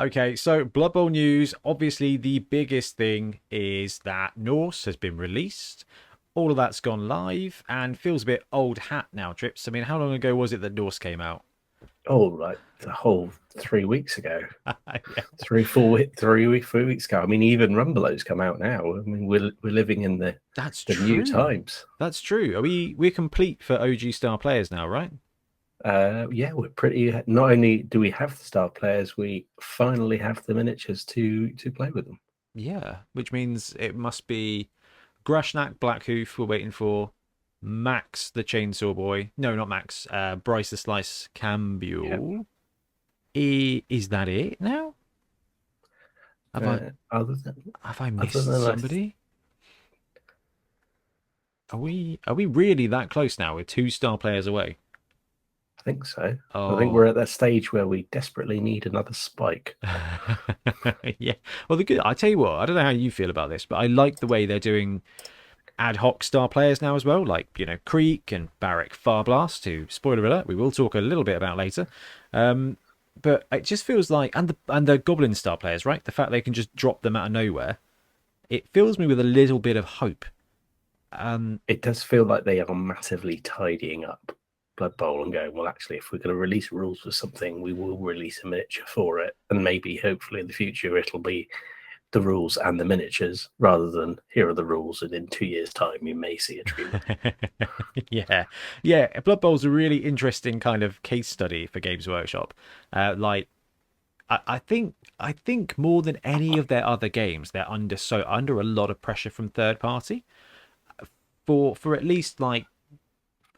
Okay, so Blood Bowl news. Obviously, the biggest thing is that Norse has been released. All of that's gone live and feels a bit old hat now, Trips. I mean, how long ago was it that Norse came out? Oh, like the whole 3 weeks ago, Yeah, 3 weeks ago. I mean, even Rumblow's come out now. I mean, we're living in that's the new true. times. That's true. We're complete for OG Star players now, right? Yeah, we're pretty. Not only do we have the star players, we finally have the miniatures to play with them. Yeah, which means it must be Grashnak Blackhoof we're waiting for. Max the Chainsaw Boy. No, not Max. Bryce the Slice Yeah. Cambiel. Is that it now? Have I Uh, other than have I other missed than somebody? Are we really that close now? We're two star players away. I think so. I think we're Oh. at that stage where we desperately need another spike. Yeah. Well, the good. I tell you what. I don't know how you feel about this, but I like the way they're doing ad hoc star players now as well. Like Creek and Barrack Farblast, who spoiler alert, we will talk a little bit about later. Um, but it just feels like and the Goblin star players, right? The fact they can just drop them out of nowhere, it fills me with a little bit of hope. It does feel like they are massively tidying up Blood Bowl and going, well, actually, if we're going to release rules for something, we will release a miniature for it. And maybe, hopefully, in the future, it'll be the rules and the miniatures rather than here are the rules. And in 2 years' time, you may see a treatment. Yeah, yeah. Blood Bowl's a really interesting kind of case study for Games Workshop. Like, I think more than any of their other games, they're under a lot of pressure from third party for at least like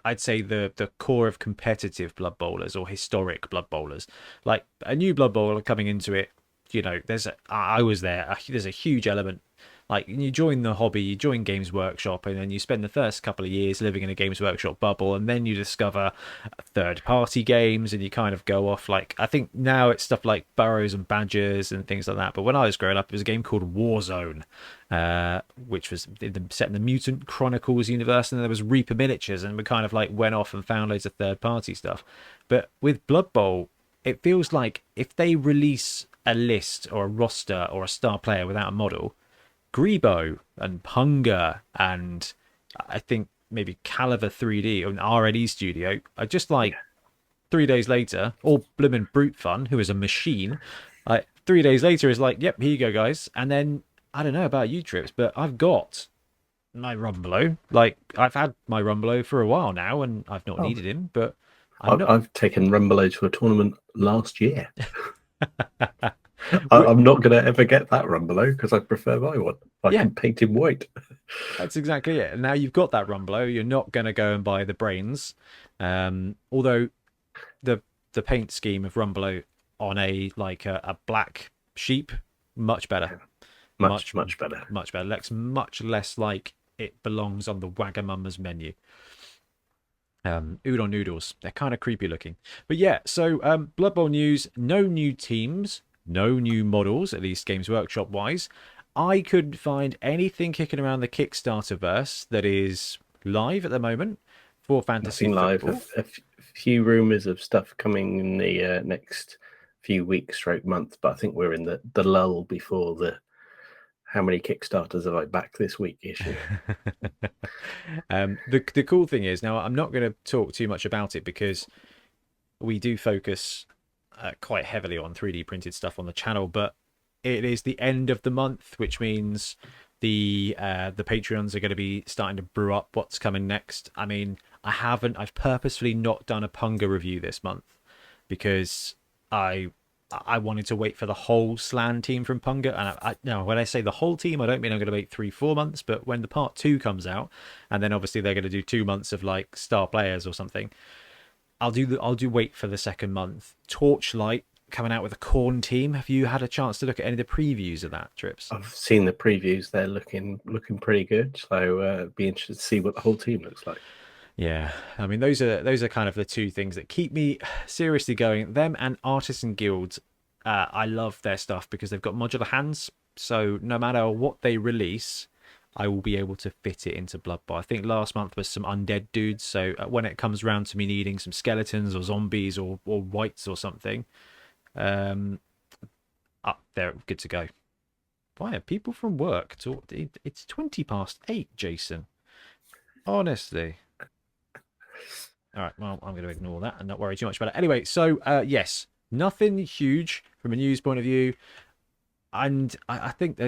I'd say the core of competitive Blood Bowlers or historic Blood Bowlers. Like a new Blood Bowler coming into it, I was there. There's a huge element. Like you join the hobby, you join Games Workshop, and then you spend the first couple of years living in a Games Workshop bubble, and then you discover third-party games, and you kind of go off. Like I think now it's stuff like Burrows and Badgers and things like that. But when I was growing up, it was a game called Warzone, which was set in the Mutant Chronicles universe, and there was Reaper miniatures, and we kind of like went off and found loads of third-party stuff. But with Blood Bowl, it feels like if they release a list or a roster or a star player without a model, Grebo and Punga and I think maybe Caliver 3D or an R&E studio are just like Yeah. 3 days later, or Bloomin' Brute Fun, who is a machine, 3 days later is like, yep, here you go, guys. And then I don't know about you, Trips, but I've got my Rumbelow. Like I've had my Rumbelow for a while now, and I've not Oh, needed him, but I'm not. I've taken Rumbelow to a tournament last year. I'm not going to ever get that Rumbelow because I prefer my one. I Yeah, can paint him white. that's exactly it. And now you've got that Rumbelow, you're not going to go and buy the brains. Although the the paint scheme of Rumbelow on a black sheep, much better, Yeah. much Much better. much better. Looks much less like it belongs on the Wagamama's menu. Udon noodles, they're kind of creepy looking. But yeah, so Blood Bowl news: no new teams, no new models, at least Games Workshop wise. I couldn't find anything kicking around the Kickstarter verse that is live at the moment for fantasy Nothing live. football. A few rumors of stuff coming in the next few weeks, stroke month, but I think we're in the lull before the how many Kickstarters have I backed this week issue. The cool thing is now I'm not going to talk too much about it because we do focus quite heavily on 3D printed stuff on the channel, but it is the end of the month, which means the Patreons are going to be starting to brew up what's coming next. I mean, I've purposefully not done a Punga review this month because I I wanted to wait for the whole Slan team from Punga. And now, when I say the whole team, I don't mean I'm going to wait 3-4 months, but when the part two comes out, and then obviously they're going to do 2 months of like star players or something, I'll do wait for the second month. Torchlight coming out with a Corn team. Have you had a chance to look at any of the previews of that, Trips? I've seen the previews; they're looking pretty good. So be interested to see what the whole team looks like. Yeah, I mean those are kind of the two things that keep me seriously going. Them and Artisan Guilds. I love their stuff because they've got modular hands. So no matter what they release, I will be able to fit it into Blood Bowl. I think last month was some undead dudes. So when it comes round to me needing some skeletons or zombies or wights or something, um, Up there, good to go. Why are people from work? It's 8:20, Jason. Honestly. All right, well, I'm going to ignore that and not worry too much about it. Anyway, so yes, nothing huge from a news point of view. And I think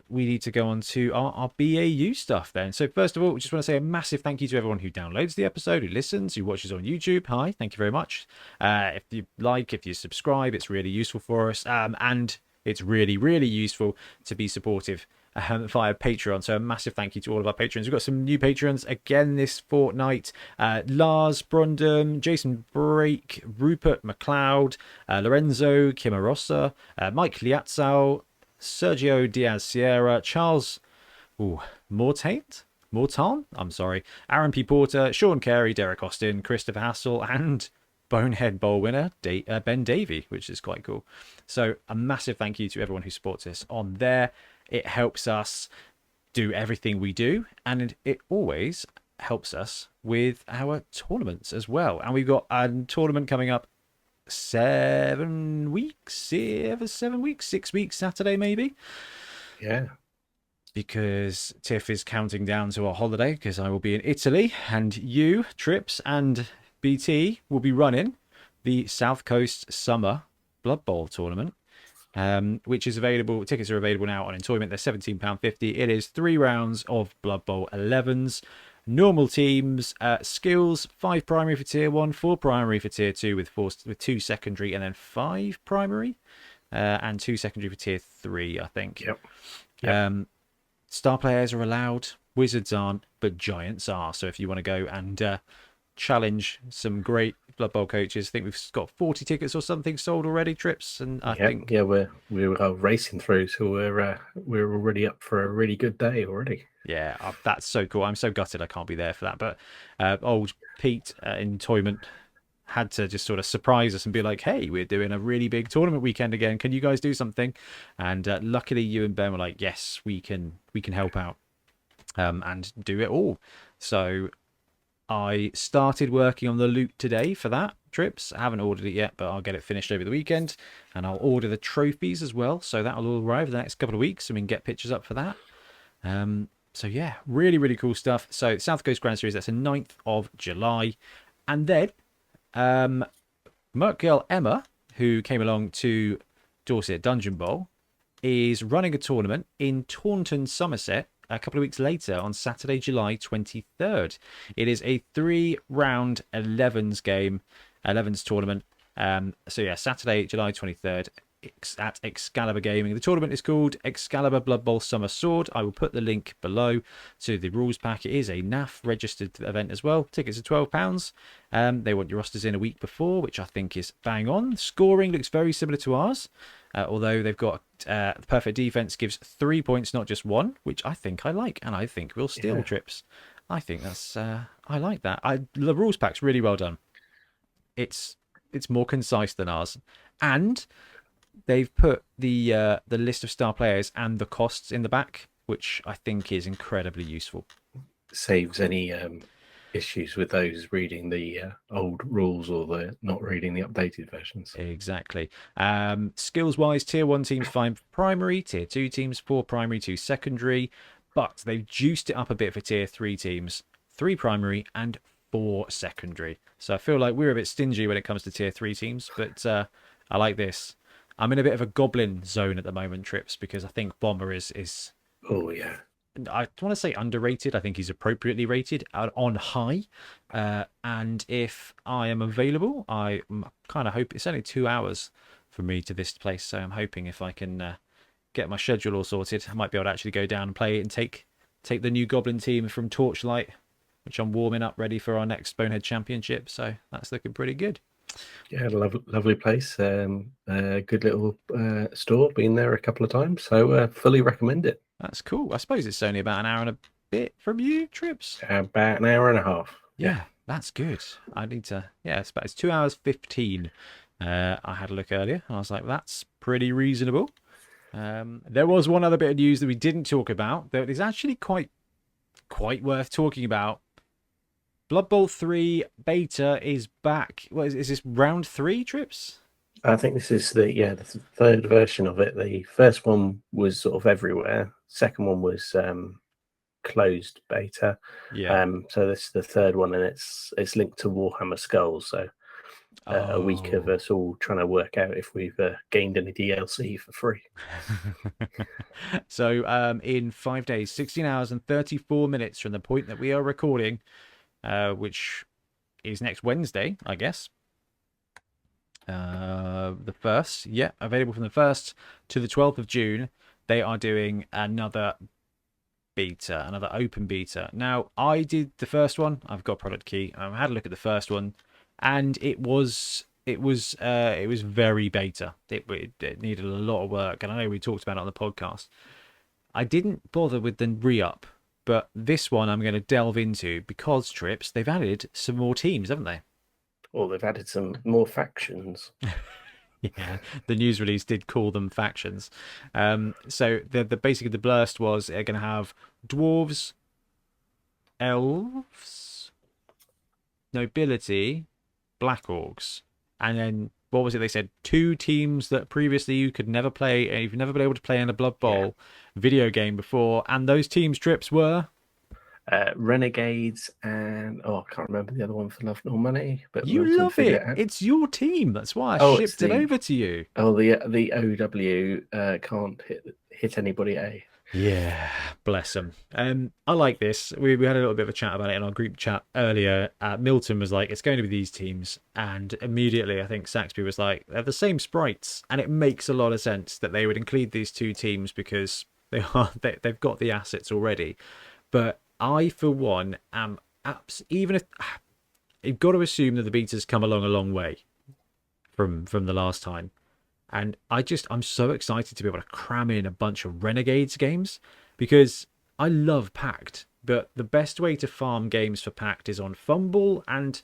we need to go on to our BAU stuff then. So first of all, we just want to say a massive thank you to everyone who downloads the episode, who listens, who watches on YouTube. Hi, thank you very much. If you subscribe, it's really useful for us. And it's really, really useful to be supportive via Patreon. So a massive thank you to all of our patrons. We've got some new patrons again this fortnight. Lars Brundum, Jason Brake, Rupert McLeod, Lorenzo Kimarosa, Mike Liatzau, Sergio Diaz Sierra, Charles Mortain, I'm sorry, Aaron P. Porter, Sean Carey, Derek Austin, Christopher Hassel, and Bonehead Bowl winner Ben Davey, which is quite cool. So a massive thank you to everyone who supports us on there. It helps us do everything we do, and it always helps us with our tournaments as well. And we've got a tournament coming up 7 weeks, 6 weeks, Saturday maybe. Yeah. Because Tiff is counting down to our holiday because I will be in Italy, and you, Trips, and BT will be running the South Coast Summer Blood Bowl tournament, which is available. Tickets are available now on Entoyment. They're £17.50. It is 3 rounds of Blood Bowl 11s, normal teams, skills, 5 primary for tier 1, 4 primary for tier 2 with 2 secondary, and then 5 primary and 2 secondary for tier 3, I think. Yep. Star players are allowed, wizards aren't, but giants are. So if you want to go and challenge some great Blood Bowl coaches, I think we've got 40 tickets or something sold already, Trips, and I think we're racing through, so we're already up for a really good day already. Yeah, that's so cool. I'm so gutted I can't be there for that, but old Pete in Toyment had to just sort of surprise us and be like, hey, we're doing a really big tournament weekend again, can you guys do something? And luckily you and Ben were like, yes, we can help out and do it all. So I started working on the loot today for that, Trips. I haven't ordered it yet, but I'll get it finished over the weekend, and I'll order the trophies as well, so that'll all arrive in the next couple of weeks and we can get pictures up for that. So yeah, really, really cool stuff. So South Coast Grand Series, that's the 9th of July. And then Merc Girl Emma, who came along to Dorset Dungeon Bowl, is running a tournament in Taunton, Somerset, a couple of weeks later on Saturday, July 23rd. It is a 3-round 11s tournament. So yeah, Saturday, July 23rd at Excalibur Gaming. The tournament is called Excalibur Blood Bowl Summer Sword. I will put the link below to the rules pack. It is a NAF registered event as well. Tickets are £12. They want your rosters in a week before, which I think is bang on. Scoring looks very similar to ours, although they've got perfect defense gives 3 points, not just 1, which I think I like, and I think we'll steal Trips. I think that's I like that. The rules pack's really well done. It's more concise than ours, and they've put the list of star players and the costs in the back, which I think is incredibly useful. Saves any issues with those reading the old rules or the not reading the updated versions. Exactly. Skills wise, tier 1 teams 5 primary, tier 2 teams 4 primary, 2 secondary, but they've juiced it up a bit for tier 3 teams, 3 primary and 4 secondary. So I feel like we're a bit stingy when it comes to tier 3 teams, but I like this. I'm in a bit of a goblin zone at the moment, Trips, because I think Bomber is oh yeah, I want to say underrated. I think he's appropriately rated on high. And if I am available, I kind of hope it's only 2 hours for me to this place, so I'm hoping if I can get my schedule all sorted, I might be able to actually go down and play it and take the new goblin team from Torchlight, which I'm warming up ready for our next Bonehead Championship. So that's looking pretty good. Yeah, lovely place. Good little store. Been there a couple of times, so fully recommend it. That's cool. I suppose it's only about an hour and a bit from you, Trips. About an hour and a half. Yeah, that's good. I need to. Yeah, it's 2 hours 15. I had a look earlier, and I was like, that's pretty reasonable. There was one other bit of news that we didn't talk about that is actually quite worth talking about. Blood Bowl 3 beta is back. What is this, round 3, Trips? I think this is the third version of it. The first one was sort of everywhere. Second one was closed beta. Yeah. So this is the third one, and it's linked to Warhammer Skulls. So a week of Oh. us all trying to work out if we've gained any DLC for free. So in 5 days, 16 hours and 34 minutes from the point that we are recording, which is next Wednesday, I guess. The 1st, yeah, available from the 1st to the 12th of June. They are doing another beta, another open beta. Now, I did the first one. I've got product key. I had a look at the first one, and it was very beta. It needed a lot of work, and I know we talked about it on the podcast. I didn't bother with the re-up, but this one I'm going to delve into because Trips, they've added some more teams, haven't they? Or they've added some more factions. Yeah, the news release did call them factions. So the basically the blurst was they're going to have dwarves, elves, nobility, black orcs, and then what was it they said? Two teams that previously you could never play, and you've never been able to play in a Blood Bowl video game before, and those teams Trips were Renegades and I can't remember the other one for Love Nor Money, but you Milton love figured it. it out. It's your team. That's why I It's shipped it the over to you. the OW can't hit anybody A. Yeah, bless them. I like this. We had a little bit of a chat about it in our group chat earlier. Milton was like, "It's going to be these teams," and immediately I think Saxby was like, "They're the same sprites," and it makes a lot of sense that they would include these two teams because they've got the assets already. But I, for one, am even if you've got to assume that the beta's come along a long way from the last time. And I'm so excited to be able to cram in a bunch of Renegades games because I love Pact, but the best way to farm games for Pact is on Fumble, and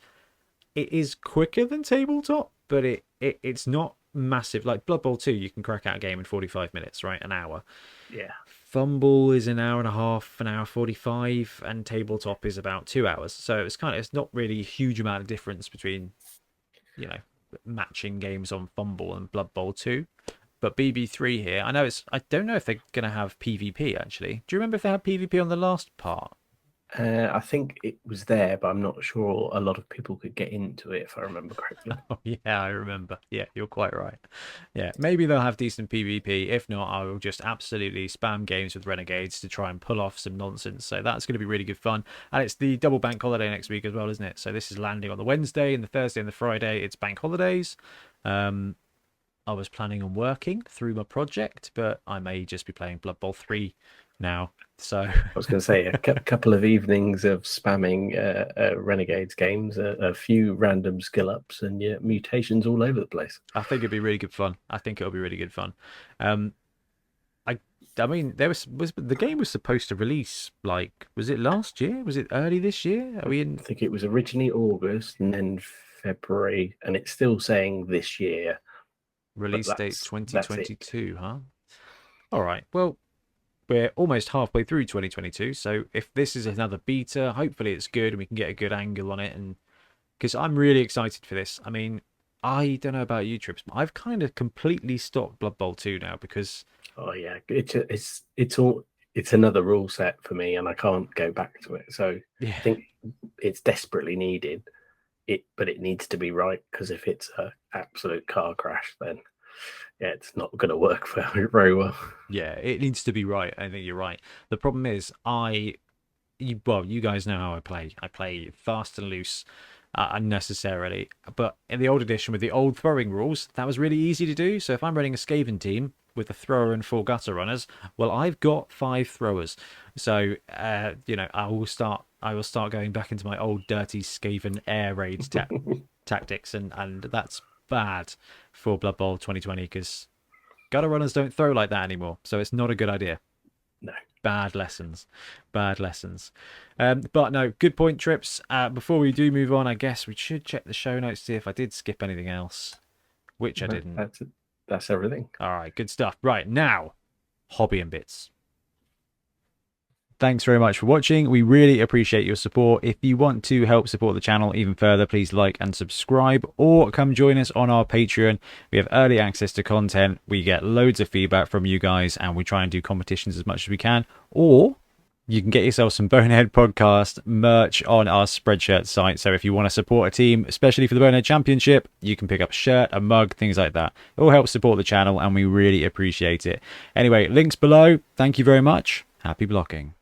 it is quicker than Tabletop, but it's not massive. Like Blood Bowl 2, you can crack out a game in 45 minutes, right? An hour. Yeah. Fumble is an hour and a half, an hour 45, and Tabletop is about 2 hours. So it's not really a huge amount of difference between, you know, matching games on Fumble and Blood Bowl 2. But BB3 here, I don't know if they're going to have PvP actually. Do you remember if they had PvP on the last part? I think it was there, but I'm not sure a lot of people could get into it, if I remember correctly. Oh, yeah, I remember. Yeah, you're quite right. Yeah, maybe they'll have decent PvP. If not, I will just absolutely spam games with Renegades to try and pull off some nonsense. So that's going to be really good fun. And it's the double bank holiday next week as well, isn't it? So this is landing on the Wednesday and the Thursday and the Friday. It's bank holidays. I was planning on working through my project, but I may just be playing Blood Bowl 3 now. So I was going to say a couple of evenings of spamming Renegades games, a few random skill ups, and mutations all over the place. I think it'd be really good fun. I think it'll be really good fun. Um, I mean, was the game was supposed to release like was it last year? Was it early this year? Are we in? I think it was originally August and then February, and it's still saying this year. Release date That's 2022, huh? All right. Well, we're almost halfway through 2022, so if this is another beta, hopefully it's good and we can get a good angle on it. And because I'm really excited for this. I mean, I don't know about you, Trips, but I've kind of completely stopped Blood Bowl 2 now because Oh yeah, it's another rule set for me, and I can't go back to it. So yeah, I think it's desperately needed. But it needs to be right, because if it's a absolute car crash, then it's not going to work very well. yeah, it needs to be right. I think you're right. The problem is, you guys know how I play. I play fast and loose, unnecessarily. But in the old edition with the old throwing rules, that was really easy to do. So if I'm running a Skaven team with a thrower and 4 gutter runners, well, I've got 5 throwers. So I will start going back into my old dirty Skaven air raid tactics, and that's bad for Blood Bowl 2020 because gutter runners don't throw like that anymore. So it's not a good idea. No. Bad lessons. Bad lessons. But no, good point, Trips. Before we do move on, I guess we should check the show notes to see if I did skip anything else, which I didn't. That's everything. All right, good stuff. Right, now, hobby and bits. Thanks very much for watching. We really appreciate your support. If you want to help support the channel even further, please like and subscribe, or come join us on our Patreon. We have early access to content. We get loads of feedback from you guys, and we try and do competitions as much as we can. Or you can get yourself some Bonehead Podcast merch on our Spreadshirt site. So if you want to support a team, especially for the Bonehead Championship, you can pick up a shirt, a mug, things like that. It all helps support the channel, and we really appreciate it. Anyway, links below. Thank you very much. Happy blocking.